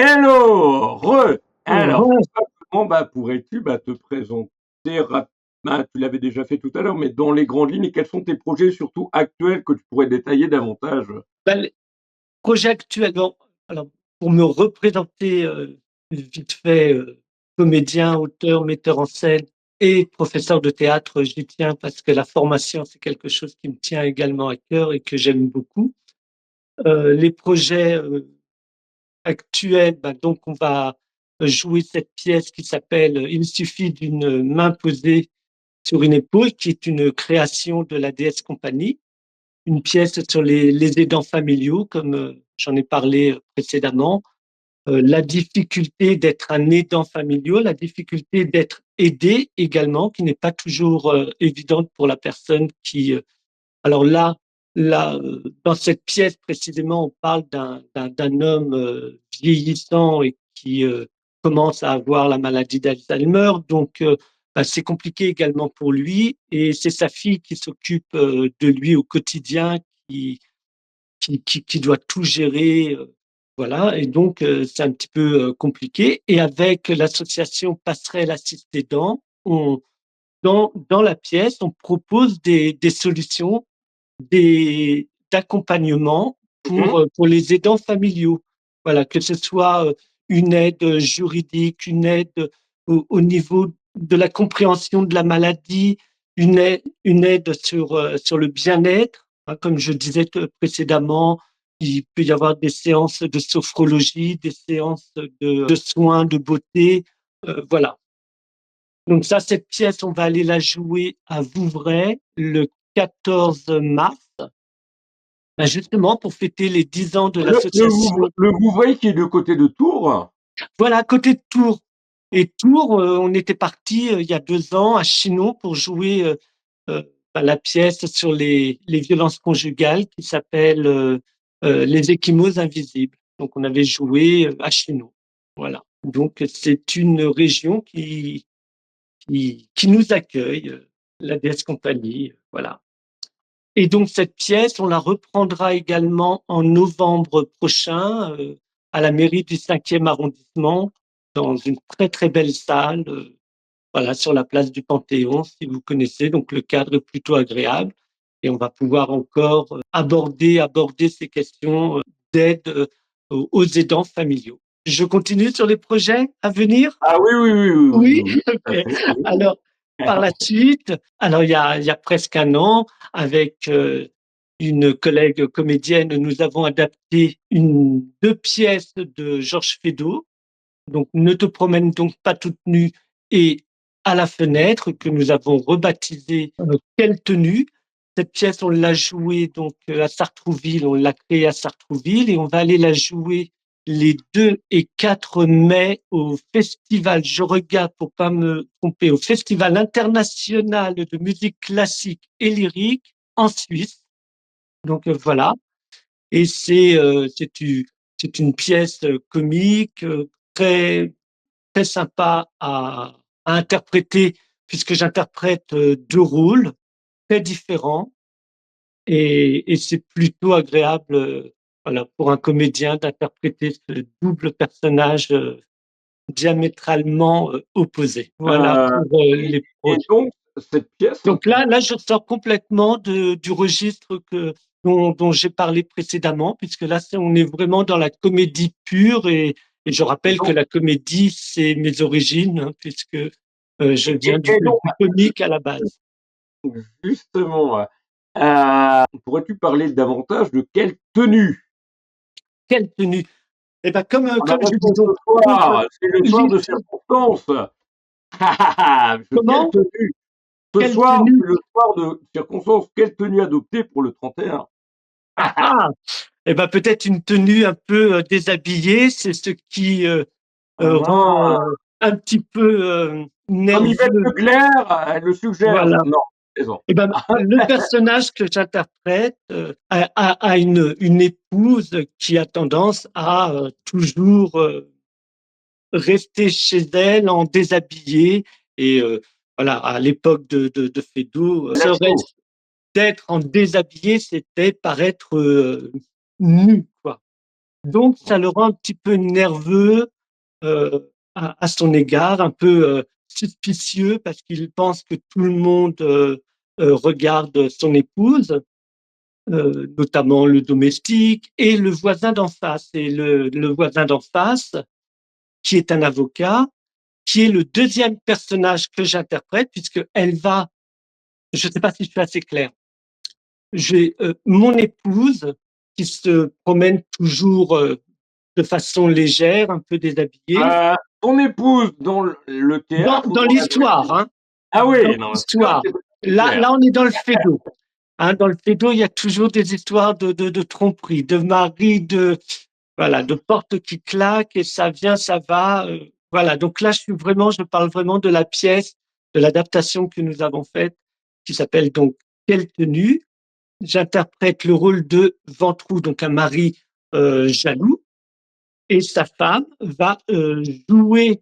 Hello! Alors, Ouais. tout simplement, pourrais-tu, te présenter rap tu l'avais déjà fait tout à l'heure, mais dans les grandes lignes et quels sont tes projets, surtout actuels, que tu pourrais détailler davantage? Les projets actuels, bon, alors pour me représenter, vite fait, comédien, auteur, metteur en scène et professeur de théâtre, j'y tiens parce que la formation, c'est quelque chose qui me tient également à cœur et que j'aime beaucoup. Les projets, actuels, donc on va jouer cette pièce qui s'appelle Il suffit d'une main posée sur une épaule, qui est une création de la DS Compagnie. Une pièce sur les aidants familiaux, comme j'en ai parlé précédemment. La difficulté d'être un aidant familial, la difficulté d'être aidé également, qui n'est pas toujours évidente pour la personne qui. Alors là, dans cette pièce précisément, on parle d'un homme vieillissant et qui commence à avoir la maladie d'Alzheimer. Donc, c'est compliqué également pour lui. Et c'est sa fille qui s'occupe de lui au quotidien, qui, qui doit tout gérer. Voilà. Et donc, c'est un petit peu compliqué. Et avec l'association Passerelle Assistés Dents, dans la pièce, on propose des solutions d'accompagnement Mmh. pour les aidants familiaux. Voilà, que ce soit une aide juridique, une aide au niveau de la compréhension de la maladie, une aide sur le bien-être, hein, comme je disais précédemment, il peut y avoir des séances de sophrologie, des séances de soins de beauté, voilà. Donc ça, cette pièce, on va aller la jouer à Vouvray le 14 mars. Justement, pour fêter les 10 ans de l'association. Le Vouvray qui est de côté de Tours? Voilà, à côté de Tours. Et Tours, on était parti il y a 2 ans à Chinon pour jouer la pièce sur les violences conjugales qui s'appelle Les Ecchymoses invisibles. Donc, on avait joué à Chinon. Voilà. Donc, c'est une région qui nous accueille, la DS Compagnie. Voilà. Et donc cette pièce, on la reprendra également en novembre prochain à la mairie du 5e arrondissement, dans une très très belle salle, voilà, sur la place du Panthéon, si vous connaissez. Donc le cadre est plutôt agréable et on va pouvoir encore aborder ces questions d'aide aux aidants familiaux. Je continue sur les projets à venir. Ah oui, oui, oui, oui, oui, Oui, oui, oui, tout à ok. fait, oui. Alors, par la suite, alors il y a presque un an, avec une collègue comédienne, nous avons adapté deux pièces de Georges Feydeau. Donc, Ne te promène donc pas toute nue et À la fenêtre, que nous avons rebaptisé Quelle tenue. Cette pièce, on l'a jouée donc à Sartrouville, on l'a créée à Sartrouville et on va aller la jouer les 2 et 4 mai au festival, je regarde pour pas me tromper, au Festival international de musique classique et lyrique en Suisse. Donc voilà. Et c'est une pièce comique, très, très sympa à interpréter, puisque j'interprète deux rôles très différents. Et c'est plutôt agréable, voilà, pour un comédien d'interpréter ce double personnage diamétralement opposé. Voilà Heu pour les et projets. donc cette pièce, Donc là, je sors complètement du registre dont j'ai parlé précédemment, puisque là, on est vraiment dans la comédie pure. Et je et rappelle que donc la comédie, c'est mes origines, hein, puisque je viens et donc du comique à la base. justement, pourrais-tu parler davantage de quelle tenue? Quelle tenue! Eh ben, On a comme je dis, réponse ce donc, soir, c'est le soir de l'issue- circonstance. Quelle comment? tenue? Ce Quelle soir, tenue? c'est le soir de circonstance. Quelle tenue adopter pour le 31? Ah ah! Eh ben, peut-être une tenue un peu déshabillée, c'est ce qui rend Ah! un petit peu Comme Yvette nerveux. Leclerc, elle le suggère. Voilà. Non, plaisante. Eh ben, le personnage que j'interprète a une épouse qui a tendance à toujours rester chez elle en déshabillé. Et voilà, à l'époque de Feydeau, serait Lasso. d'être en déshabillé, c'était paraître nu, quoi. Donc ça le rend un petit peu nerveux, à son égard, un peu, suspicieux parce qu'il pense que tout le monde, regarde son épouse, notamment le domestique et le voisin d'en face. Et le voisin d'en face, qui est un avocat, qui est le deuxième personnage que j'interprète, puisque elle va, je ne sais pas si je suis assez clair. J'ai mon épouse qui se promène toujours de façon légère, un peu déshabillée, Ton épouse dans le théâtre ou dans dans la vraie l'histoire, vie? hein, Ah dans oui, non, là, l'histoire. c'est beaucoup plus Là, clair. là, on est dans le Feydeau. Hein, dans le Feydeau, il y a toujours des histoires de tromperie, de mari, voilà, de porte qui claque et ça vient, ça va. Voilà. Donc là, je parle vraiment de la pièce, de l'adaptation que nous avons faite, qui s'appelle donc Quelle tenue. J'interprète le rôle de Ventroux, donc un mari jaloux, et sa femme va jouer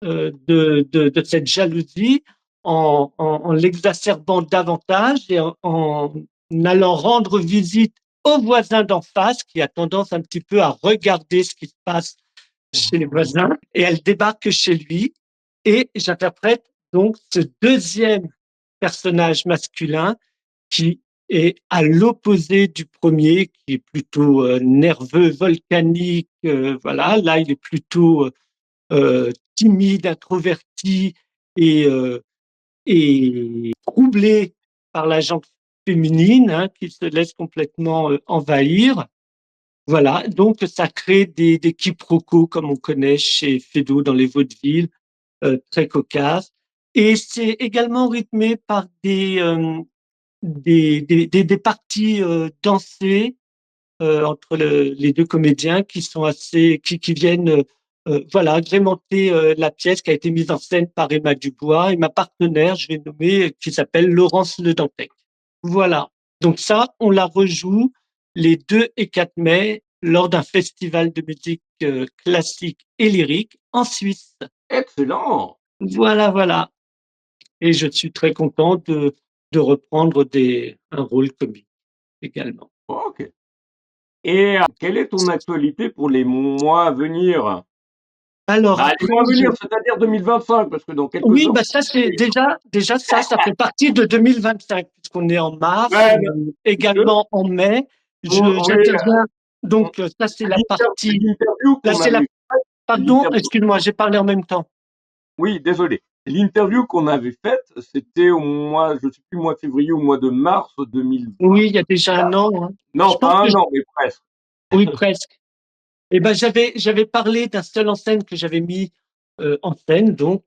de cette jalousie en l'exacerbant davantage et en allant rendre visite au voisin d'en face qui a tendance un petit peu à regarder ce qui se passe chez les voisins et elle débarque chez lui et j'interprète donc ce deuxième personnage masculin qui est à l'opposé du premier, qui est plutôt nerveux, volcanique. Voilà, là, il est plutôt timide, introverti et, et troublé par la gente féminine, hein, qui se laisse complètement envahir. Voilà, donc ça crée des quiproquos comme on connaît chez Feydeau dans les vaudevilles, très cocasses. Et c'est également rythmé par des parties dansées entre les deux comédiens qui sont qui viennent voilà agrémenter la pièce qui a été mise en scène par Emma Dubois et ma partenaire, je vais nommer, qui s'appelle Laurence Le Dantec. Voilà. Donc ça, on la rejoue les 2 et 4 mai lors d'un festival de musique classique et lyrique en Suisse. Excellent! Voilà, voilà. Et je suis très content de reprendre un rôle comique également. OK. Et quelle est ton actualité pour les mois à venir? Alors Bah, les après, mois à venir, c'est-à-dire 2025, parce que dans quelques oui, jours, bah ça c'est déjà ça fait partie de 2025 puisqu'on est en mars, ouais, on mais est je également en mai. oui, J'interviens on donc ça c'est la partie. l'interview Là qu'on c'est la avait faite pardon, l'interview excuse-moi, j'ai parlé en même temps. oui, désolé. L'interview qu'on avait faite, c'était au mois, je sais plus, mois de février ou mois de mars 2020. Oui, il y a déjà un an, hein. Je Non, pense pas que un an, mais presque. oui, presque. Et ben j'avais parlé d'un seul en scène que j'avais mis en scène donc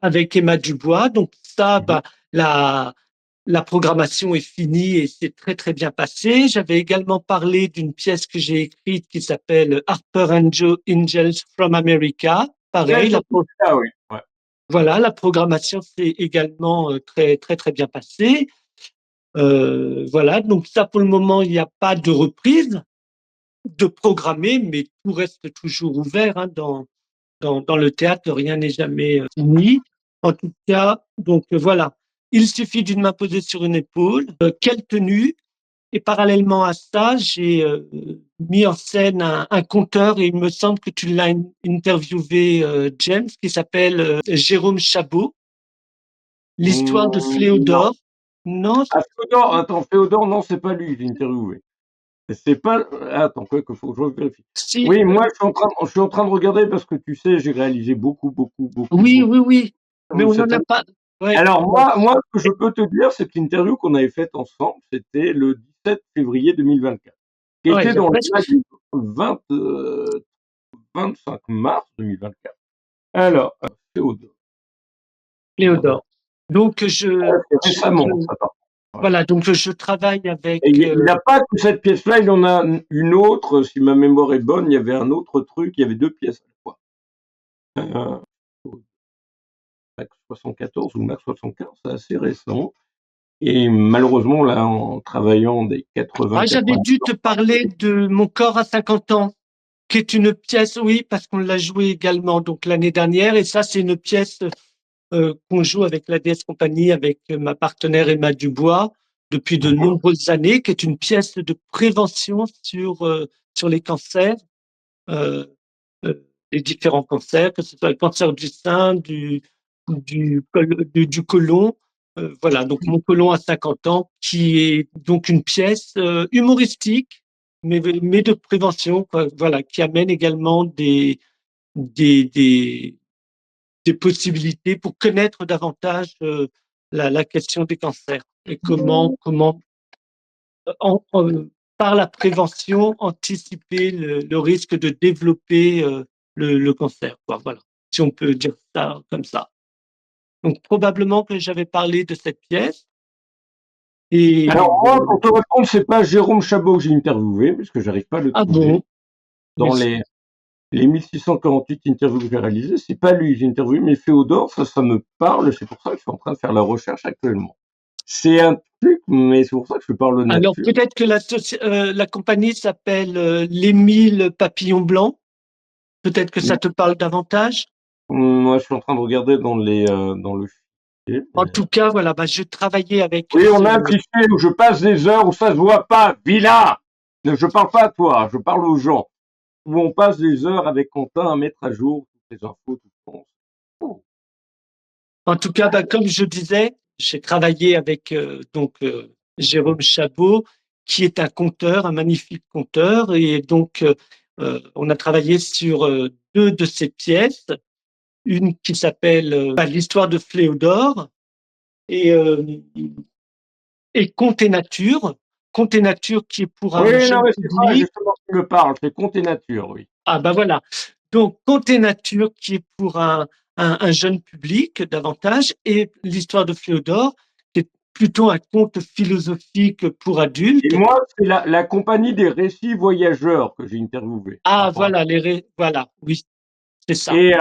avec Emma Dubois. Donc ça, Mmh. bah la la programmation est finie et c'est très très bien passé. J'avais également parlé d'une pièce que j'ai écrite qui s'appelle Harper and Joe Angels from America. J'ai Pareil, surtout ça, oui. Ouais. voilà, la programmation s'est également très très très bien passée. Voilà, donc ça pour le moment il n'y a pas de reprise de programmer, mais tout reste toujours ouvert hein, dans le théâtre, rien n'est jamais fini. En tout cas, donc voilà, il suffit d'une main posée sur une épaule. Quelle tenue. Et parallèlement à ça, j'ai mis en scène un conteur et il me semble que tu l'as interviewé, James, qui s'appelle Jérôme Chabot, l'histoire de Non. Fléodore. Non, Ah, Féodor, attends, Féodor, non, c'est pas lui, j'ai interviewé. C'est pas, attends, quoi que faut que je vérifie. si, Oui, moi, je suis en train de regarder parce que tu sais, j'ai réalisé beaucoup, beaucoup, beaucoup, oui, beaucoup oui, oui, mais on n'en cette a année. pas. Ouais, Alors ouais. moi, ce que je peux te dire, c'est que l'interview qu'on avait faite ensemble, c'était le 17 février 2024, qui Ouais, était il y a dans le presque live 20, 25 mars 2024. Alors, Féodor. Fléodore. Donc C'est récemment, ça par contre. Voilà. voilà, donc je travaille avec. Et il n'a pas que cette pièce-là, il en a une autre, si ma mémoire est bonne, il y avait un autre truc, il y avait deux pièces à la fois. Euh, Max 74 ou Max 75, c'est assez récent. Et malheureusement, là, en travaillant des Ah, 80, j'avais 90 dû te parler de Mon corps à 50 ans, qui est une pièce, oui, parce qu'on l'a jouée également donc l'année dernière, et ça, c'est une pièce qu'on joue avec la DS Compagnie, avec ma partenaire Emma Dubois depuis de nombreuses années, qui est une pièce de prévention sur les cancers, euh, les différents cancers, que ce soit le cancer du sein, du côlon. Voilà, donc mon côlon à 50 ans, qui est donc une pièce humoristique, mais de prévention, quoi, voilà, qui amène également des, des, des possibilités pour connaître davantage la question des cancers et comment par la prévention, anticiper le risque de développer le cancer, quoi. Voilà, si on peut dire ça comme ça. Donc, probablement que j'avais parlé de cette pièce. Alors, Et moi, pour te répondre, c'est pas Jérôme Chabot que j'ai interviewé, parce que j'arrive pas à le ah trouver. bon, Dans oui. les 1648 interviews que j'ai réalisées, c'est pas lui que j'ai interviewé, mais Féodor, ça me parle, c'est pour ça que je suis en train de faire la recherche actuellement. C'est un truc, mais c'est pour ça que je parle de Alors, nature. peut-être que la compagnie s'appelle l'Émile Papillon Blanc. Peut-être que ça te parle davantage. Moi, je suis en train de regarder dans le fichier. En tout cas, voilà, bah, je travaillais avec Oui, on a un fichier où je passe des heures où ça se voit pas. Villa! Je parle pas à toi, je parle aux gens. Où on passe des heures avec Quentin à mettre à jour toutes les infos, tout ça. Oh. En tout cas, bah, comme je disais, j'ai travaillé avec Jérôme Chabot, qui est un conteur, un magnifique conteur, et donc on a travaillé sur deux de ses pièces, une qui s'appelle l'histoire de Fléodore et, euh, et Conte et Nature. Conte et Nature qui est pour Oui, un non, jeune mais c'est ça, public. justement, tu me parles. C'est Conte et Nature, oui. Ah ben voilà. Donc, Conte et Nature, qui est pour un jeune public davantage, et l'histoire de Féodore, qui est plutôt un conte philosophique pour Et adultes. moi, c'est la compagnie des récits voyageurs que j'ai interviewé par Ah rapport à voilà, voilà, oui, c'est ça. et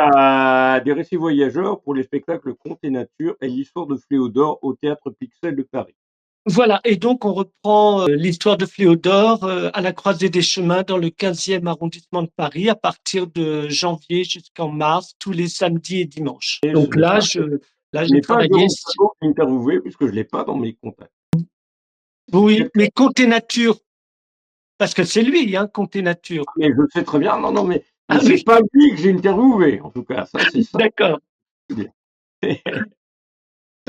des récits voyageurs pour les spectacles Conte et Nature et l'histoire de Fléodore au Théâtre Pixel de Paris. Voilà, et donc on reprend l'histoire de Fléodore à la croisée des chemins dans le 15e arrondissement de Paris à partir de janvier jusqu'en mars, tous les samedis et dimanches. Et ce Donc n'est là, pas, ce j'ai n'est pas travaillé. Jérôme Chabot que j'ai interviewé puisque je l'ai pas dans mes contacts. Oui, mais Conte et Nature, parce que c'est lui, hein, Conte et Nature. Mais je sais très bien, non, non, mais Ah c'est oui, pas lui que j'ai interviewé, en tout cas, ça, c'est ça. d'accord. Et,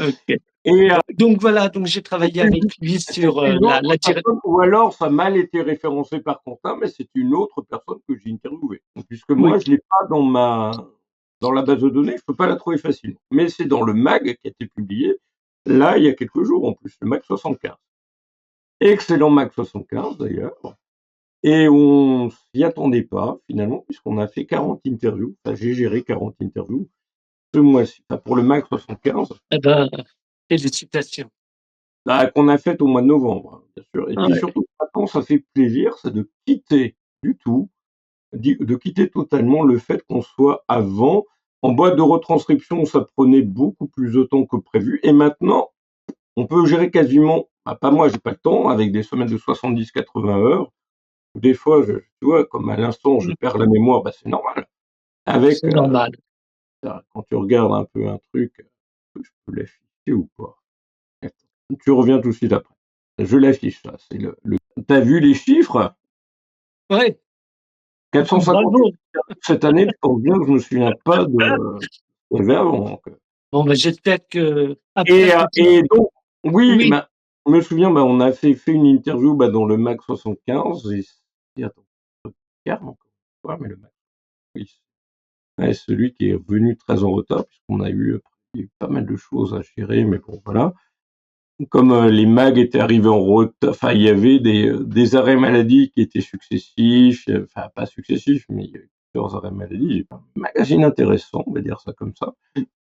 Ok. euh, Donc voilà, donc j'ai travaillé avec lui c'est sur une autre la direction. personne, ou alors ça a mal été référencé par Quentin, mais c'est une autre personne que j'ai interviewée. Puisque moi, Oui, je l'ai pas dans la base de données, je peux pas la trouver facilement. Mais c'est dans le mag qui a été publié, là, il y a quelques jours en plus, le mag 75. Excellent mag 75 d'ailleurs. Et on s'y attendait pas, finalement, puisqu'on a fait 40 interviews. Enfin, j'ai géré 40 interviews ce mois-ci. Enfin, pour le mag 75, eh ben, félicitations. qu'on a fait au mois de novembre, hein, bien sûr. Et puis Ouais, surtout, maintenant, ça fait plaisir, c'est de quitter du tout, de quitter totalement le fait qu'on soit avant. En boîte de retranscription, ça prenait beaucoup plus de temps que prévu. Et maintenant, on peut gérer quasiment, bah, pas moi, j'ai pas le temps, avec des semaines de 70-80 heures. Des fois, tu vois, comme à l'instant, je perds la mémoire, bah, c'est normal. Avec, c'est normal. quand tu regardes un peu un truc, je peux l'afficher ou pas? Attends, tu reviens tout de suite après. Je l'affiche, ça. C'est T'as vu les chiffres? Ouais, 458 bravo. cette année, je pense bien que je me souviens pas de ce qu'il y avait avant. Donc. Bon, ben, j'espère que après Et donc, oui, oui, bah, je me souviens, bah, on a fait une interview bah, dans le Mac 75. Attends, 40 encore, mais le Mac, oui. Ouais, celui qui est revenu très en retard, puisqu'on il y a eu pas mal de choses à gérer, mais bon, voilà. Comme les mags étaient arrivés en retard, enfin, il y avait des arrêts maladie qui étaient successifs, enfin, pas successifs, mais il y a eu plusieurs arrêts maladie. Un magazine intéressant, on va dire ça comme ça.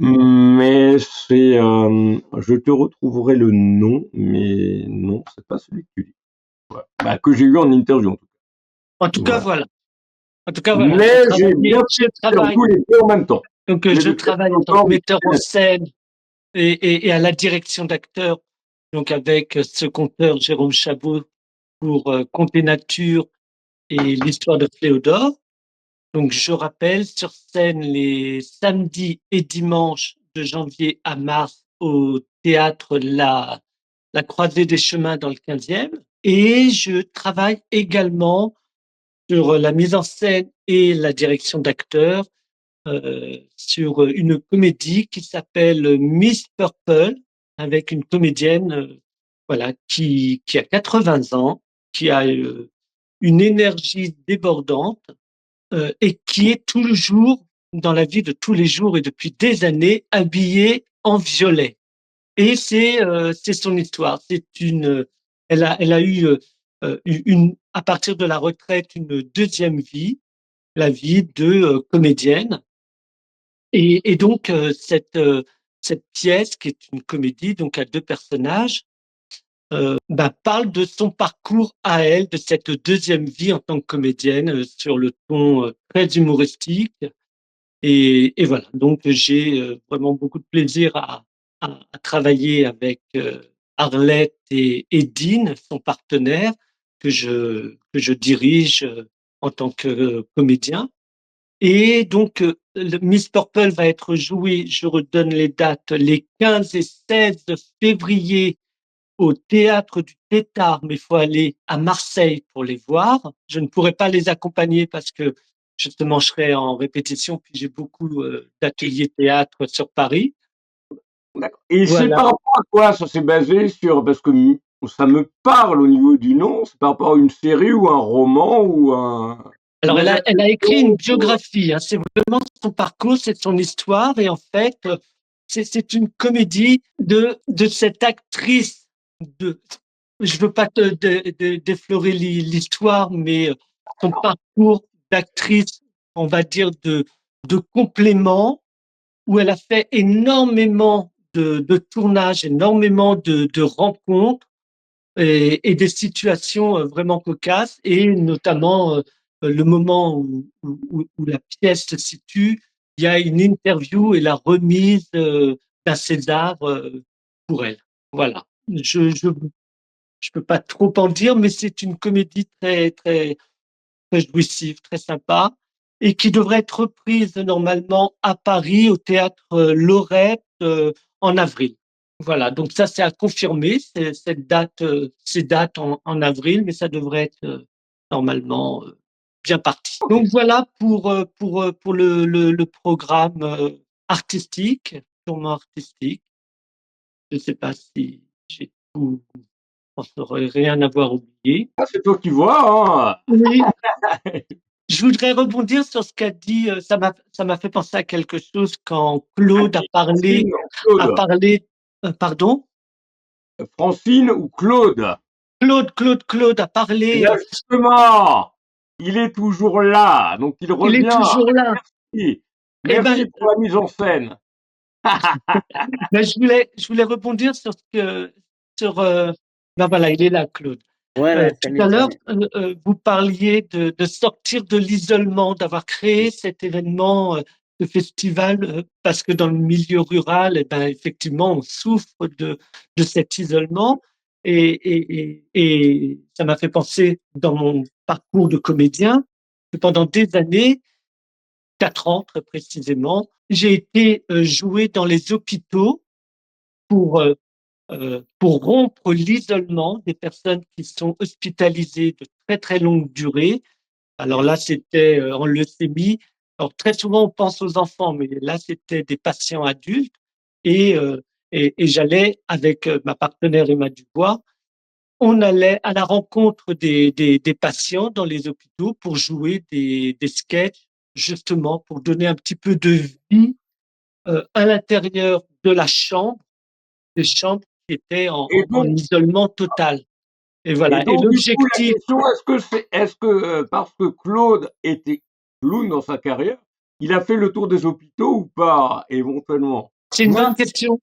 Mais je te retrouverai le nom, mais non, c'est pas celui que tu dis. Voilà. Bah, que j'ai eu en interview, en tout cas. en tout cas, Voilà. voilà. En tout cas, voilà, Mais j'ai bien fait tous les deux en même temps. je Les travaille en tant que encore, metteur en scène et à la direction d'acteurs, donc avec ce conteur Jérôme Chabot pour Conte et Nature et l'histoire de Fléodore. Donc, je rappelle, sur scène les samedis et dimanches de janvier à mars au théâtre la Croisée des Chemins dans le 15e. Et je travaille également sur la mise en scène et la direction d'acteurs, sur une comédie qui s'appelle Miss Purple, avec une comédienne, voilà, qui a 80 ans, qui a une énergie débordante, et qui est toujours dans la vie de tous les jours et depuis des années habillée en violet. Et c'est son histoire. Elle a eu à partir de la retraite une deuxième vie, la vie de comédienne. Et donc cette pièce qui est une comédie donc à deux personnages parle de son parcours à elle, de cette deuxième vie en tant que comédienne sur le ton très humoristique. Et voilà, donc j'ai vraiment beaucoup de plaisir à travailler avec Arlette et Dean, son partenaire, que je dirige en tant que comédien. Et donc, le Miss Purple va être joué, je redonne les dates, les 15 et 16 février au théâtre du Tétard, mais il faut aller à Marseille pour les voir. Je ne pourrai pas les accompagner parce que justement, je serai en répétition, puis j'ai beaucoup d'ateliers théâtre sur Paris. D'accord. Et c'est Voilà. par rapport à quoi ça s'est basé sur, parce que ça me parle au niveau du nom, c'est par rapport à une série ou un roman ou une Alors, elle a écrit une adaptation biographie, hein. C'est vraiment son parcours, c'est son histoire. Et en fait, c'est une comédie de cette actrice de, je veux pas déflorer l'histoire, mais son parcours d'actrice, on va dire de complément, où elle a fait énormément de tournages, énormément de rencontres et des situations vraiment cocasses, et notamment le moment où la pièce se situe, il y a une interview et la remise d'un César pour elle. Voilà. Je peux pas trop en dire, mais c'est une comédie très très très jouissive, très sympa, et qui devrait être reprise normalement à Paris au théâtre Lorette en avril. Voilà, donc ça c'est à confirmer, ces dates en avril, mais ça devrait être normalement bien parti. Donc voilà pour le programme artistique, purement artistique. Je ne sais pas si j'ai tout, je pense n'aurait rien à avoir oublié. Ah, c'est toi qui vois, Oui, hein. je voudrais rebondir sur ce qu'a dit, ça m'a fait penser à quelque chose quand Claude a parlé Francine ou a Claude? parlé, pardon? Francine ou Claude? Claude a Eh parlé, bien, justement, il est toujours là, donc il il est revient. toujours là. Merci. Eh ben, Merci pour la mise en scène. je voulais rebondir sur ce que sur, voilà, il est là, Claude. Voilà, Tout salut, à l'heure, salut. vous parliez de sortir de l'isolement, d'avoir créé cet événement, ce festival, parce que dans le milieu rural, eh ben, effectivement, on souffre de cet isolement. Et ça m'a fait penser dans mon parcours de comédien que pendant des années, 4 ans très précisément, j'ai été jouer dans les hôpitaux pour pour rompre l'isolement des personnes qui sont hospitalisées de très très longue durée. Alors là, c'était en leucémie. Alors très souvent, on pense aux enfants, mais là, c'était des patients adultes. Et, et j'allais avec ma partenaire Emma Dubois, on allait à la rencontre des patients dans les hôpitaux pour jouer des sketchs, justement pour donner un petit peu de vie à l'intérieur de la chambre, des chambres qui étaient Et en donc, isolement total. Et et voilà. Et donc, du coup, la l'objectif, question, est-ce que parce que Claude était clown dans sa carrière, il a fait le tour des hôpitaux ou pas, éventuellement? c'est une bonne Moi? question.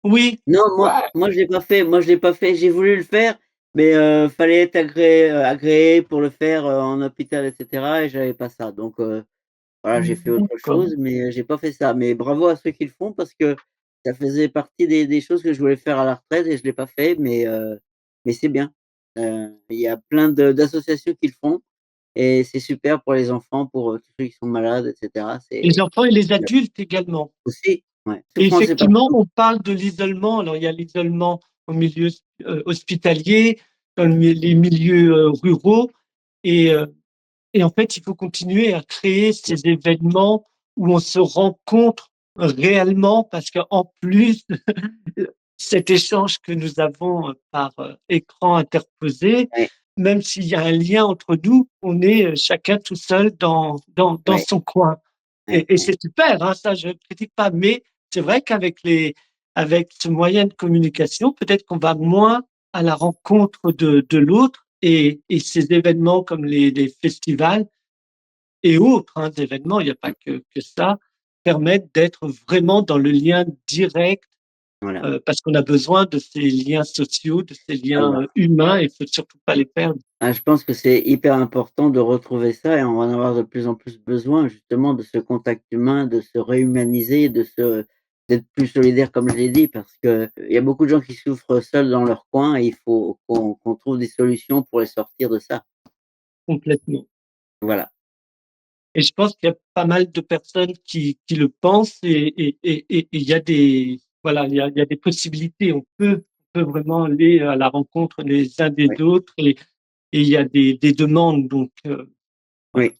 Oui, Non, Ouais. moi je l'ai pas fait. Moi je l'ai pas fait. J'ai voulu le faire, mais fallait être agréé pour le faire, en hôpital et cetera et j'avais pas ça. Donc voilà, j'ai fait autre d'accord. chose, mais j'ai pas fait ça. Mais bravo à ceux qui le font parce que ça faisait partie des choses que je voulais faire à la retraite et je l'ai pas fait, mais c'est bien. Il y a plein d'associations qui le font et c'est super pour les enfants, pour, tous ceux qui sont malades et cetera. Les C'est enfants et les adultes également. aussi, ouais. Et Souffrance est effectivement, partout. on parle de l'isolement. Alors, il y a l'isolement au milieu hospitalier, dans les milieux ruraux. Et Et en fait, il faut continuer à créer ces événements où on se rencontre réellement parce qu'en plus, cet échange que nous avons par écran interposé, Ouais, même s'il y a un lien entre nous, on est chacun tout seul dans ouais, son coin. ouais, Et ouais. c'est super, hein, ça je ne critique pas, mais c'est vrai avec ce moyen de communication, peut-être qu'on va moins à la rencontre de l'autre et ces événements comme les festivals et autres événements, il n'y a pas Mmh, que ça, permettent d'être vraiment dans le lien direct voilà. parce qu'on a besoin de ces liens sociaux, de ces Ah liens bah, humains et il faut surtout pas les perdre je pense que c'est hyper important de retrouver ça et on va en avoir de plus en plus besoin justement de ce contact humain, de se réhumaniser, d'être plus solidaire comme je l'ai dit parce qu'il y a beaucoup de gens qui souffrent seuls dans leur coin et il faut qu'on trouve des solutions pour les sortir de ça. complètement. Voilà, Et je pense qu'il y a pas mal de personnes qui le pensent et il y a des voilà, il y a des possibilités. On peut vraiment aller à la rencontre les uns oui, des autres et il y a des demandes voilà. oui,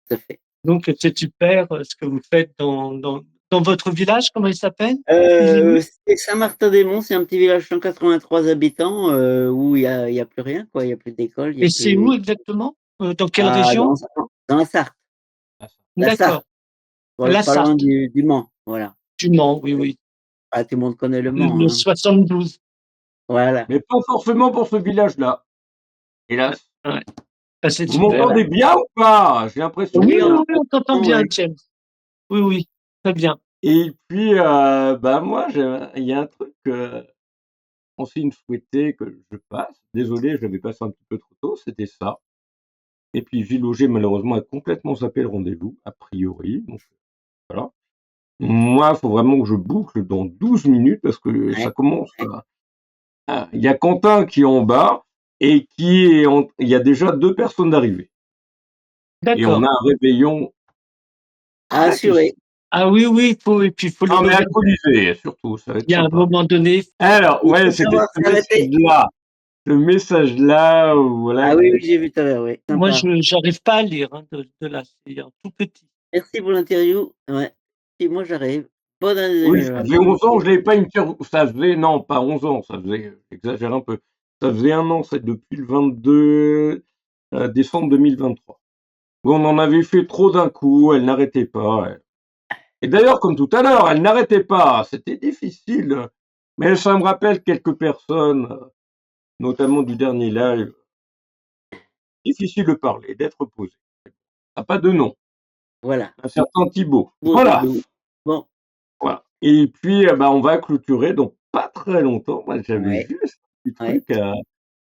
tout à fait. Donc c'est super, ce que vous faites dans votre village, comment il s'appelle? Excusez-moi? C'est Saint-Martin-des-Monts, c'est un petit village de 183 habitants, où il y a plus rien quoi, il y a plus d'école, il y a Et c'est où plus exactement? Dans quelle ah région? dans la Sarthe, Ah, ça. la D'accord, Sarthe, pas loin la Sarthe, du Mans, voilà. du Mans, oui, oui. Ah, tout le monde connaît le Mans, Le hein. 72. Voilà. Mais pas forcément pour ce village-là, hélas. Ouais. Bah, c'est Vous super. Voilà. m'entendez bien ou pas? J'ai l'impression Oui, Oui, que... oui, on oui, on t'entend t'entend, bien, ouais. James. Oui, oui, très bien. Et puis, bah moi, il y a un truc que Francine souhaitait que je fasse. Désolé, je l'avais passé un petit peu trop tôt, c'était ça. Et puis Gilles Auger, malheureusement, a complètement zappé le rendez-vous, a priori. Donc voilà. Moi, il faut vraiment que je boucle dans 12 minutes parce que ça Ouais, commence. ouais. Il y a Quentin qui est en bas et il y a déjà deux personnes d'arrivée. Et on a D'accord. un réveillon À très assurer. difficile. Ah oui, oui, il faut le Non, mais organiser. alcoolisé, surtout, ça va être Il y a un sympa. moment donné, Alors, Il ouais, faut c'était savoir ce s'arrêter. message-là. Ce message-là, voilà. Ah oui, oui, j'ai vu tout à l'heure, oui, moi, sympa. je j'arrive pas à lire de là, c'est un tout petit. Merci pour l'interview. Ouais. Et moi, j'arrive. Bonne année Oui, ça 2020. faisait 11 ans que je l'avais pas interviewé. Ça faisait, non, pas 11 ans, ça faisait, j'exagère un peu. Ça faisait un an, c'est depuis le 22 décembre 2023. Oui, on en avait fait trop d'un coup, elle n'arrêtait pas. Et d'ailleurs, comme tout à l'heure, elle n'arrêtait pas. C'était difficile. Mais ça me rappelle quelques personnes, notamment du dernier live. Difficile de parler, d'être posé. Ça n'a pas de nom. Voilà. Un certain Thibaut. Beau Voilà. doudou. Bon, Voilà. Et puis, bah, on va clôturer dans pas très longtemps. Moi, j'avais ouais, juste un petit ouais, truc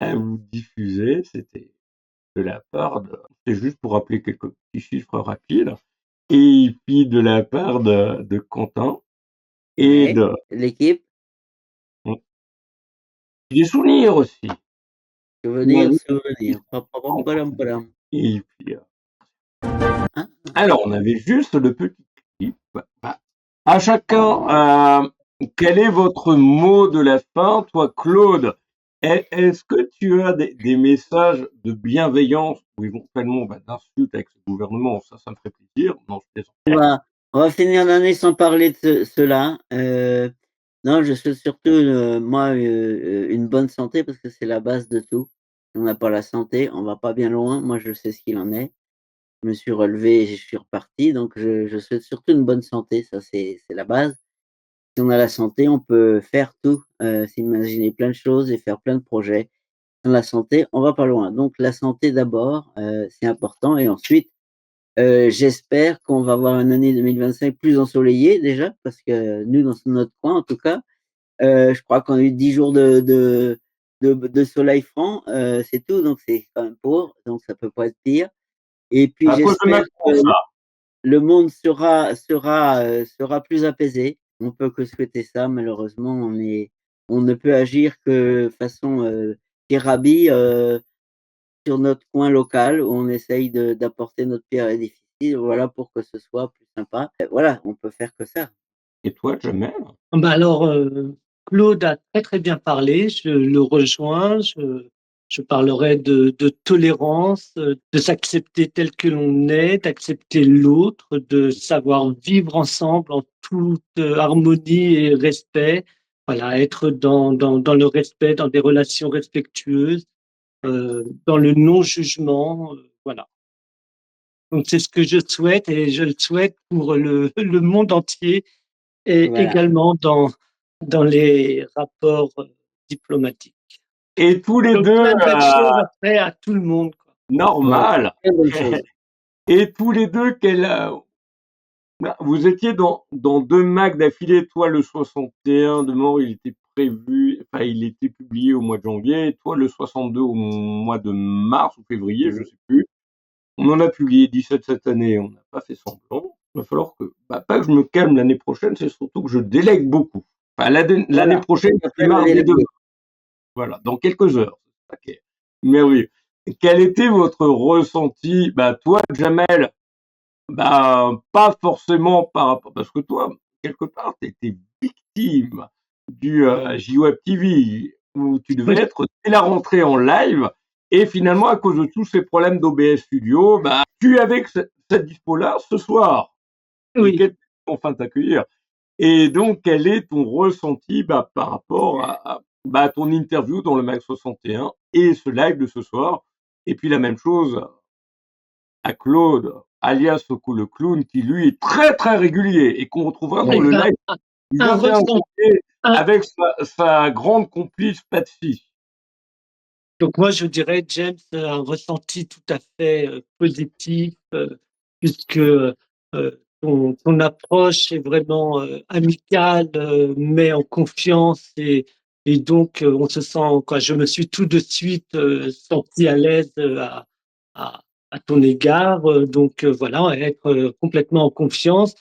à vous diffuser. C'était de la part de, c'est juste pour rappeler quelques petits chiffres rapides. Et puis de la part de Quentin et ouais. de, L'équipe, des souvenirs aussi. Vous souvenir, m'avez souvenir. Pam, pam, pam, padam, padam. et puis, Hein? alors, on avait juste le petit clip. Bah, à chacun, quel est votre mot de la fin? Toi, Claude, est-ce que tu as des messages de bienveillance ou éventuellement bah, d'insultes avec ce gouvernement? Ça me ferait plaisir. Non, je plaisante. On va finir l'année sans parler de cela. Non, je souhaite surtout, moi, une bonne santé parce que c'est la base de tout. Si on n'a pas la santé, on va pas bien loin. Moi, je sais ce qu'il en est. Je me suis relevé et je suis reparti, donc je souhaite surtout une bonne santé, ça c'est la base. Si on a la santé, on peut faire tout, s'imaginer plein de choses et faire plein de projets. Sans la santé, on va pas loin. Donc la santé d'abord, c'est important et ensuite, j'espère qu'on va avoir une année 2025 plus ensoleillée déjà, parce que nous, dans notre coin en tout cas, je crois qu'on a eu 10 jours de soleil franc, c'est tout, donc c'est quand même pauvre, donc ça peut pas être pire et puis À cause de j'espère Macron, que ça. le monde sera plus apaisé. On peut que souhaiter ça. Malheureusement, on ne peut agir que façon, Kirabi, sur notre coin local où on essaye d'apporter notre pierre à l'édifice, voilà, pour que ce soit plus sympa. Voilà, on peut faire que ça. Et toi, Jamel? Bah alors, Claude a très, très bien parlé, je le rejoins, Je parlerai de tolérance, de s'accepter tel que l'on est, d'accepter l'autre, de savoir vivre ensemble en toute harmonie et respect. Voilà, être dans le respect, dans des relations respectueuses, dans le non-jugement, voilà. Donc c'est ce que je souhaite et je le souhaite pour le monde entier et Voilà. également dans les rapports diplomatiques. Et tous les Donc deux, plein de belles choses après à tout le monde, quoi. normal. Très bonne chose. Et tous les deux, vous étiez dans 2 Mac d'affilée. Toi, le 61 de mort, il était il était publié au mois de janvier. Et toi, le 62 au mois de mars ou février, je sais plus. On en a publié 17 cette année. On n'a pas fait semblant. Il va falloir pas que je me calme l'année prochaine, c'est surtout que je délègue beaucoup. Enfin, l'année Voilà. prochaine, je Après, démarre l'année dès demain. d'après. Voilà, dans quelques heures. Ok. Merveilleux. Quel était votre ressenti, toi, Jamel? Pas forcément par rapport, parce que toi, quelque part, tu étais victime du JWeb TV, où tu devais Oui, être dès la rentrée en live, et finalement, à cause de tous ces problèmes d'OBS Studio, tu avais cette dispo-là ce soir, oui. et enfin t'accueillir. Et donc, quel est ton ressenti par rapport à ton interview dans le Mac 61 et ce live de ce soir? Et puis la même chose à Claude, alias le clown, qui lui est très très régulier et qu'on retrouvera dans Eh le ben, live du un 21 ressenti, janvier un- avec sa grande complice Patsy. donc moi je dirais, James, un ressenti tout à fait positif, puisque ton approche est vraiment amicale, met en confiance et donc on se sent, quoi, je me suis tout de suite senti à l'aise à, à ton égard, donc voilà, être complètement en confiance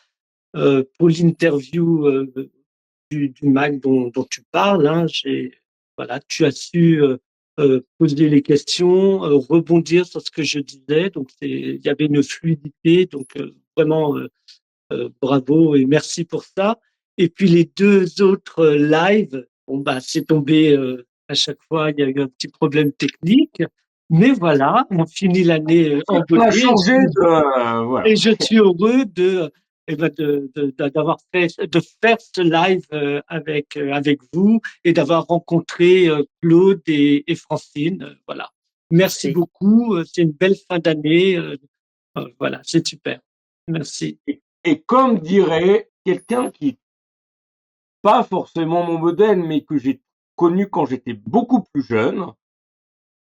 pour l'interview du Mac dont tu parles, hein. Voilà, tu as su poser les questions, rebondir sur ce que je disais. Donc, il y avait une fluidité. Donc, vraiment, bravo et merci pour ça. Et puis, les deux autres lives, bon, c'est tombé à chaque fois, il y a eu un petit problème technique. Mais voilà, on finit l'année en On a beauté. changé de voilà. Et je suis heureux d'avoir de faire ce live avec vous et d'avoir rencontré Claude et Francine. Voilà. Merci Merci. beaucoup. C'est une belle fin d'année. Voilà, c'est super. Merci. Et comme dirait quelqu'un qui n'est pas forcément mon modèle, mais que j'ai connu quand j'étais beaucoup plus jeune,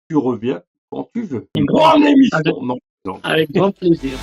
tu reviens quand tu veux. Avec, Bonne avec émission. Non, non. avec grand plaisir.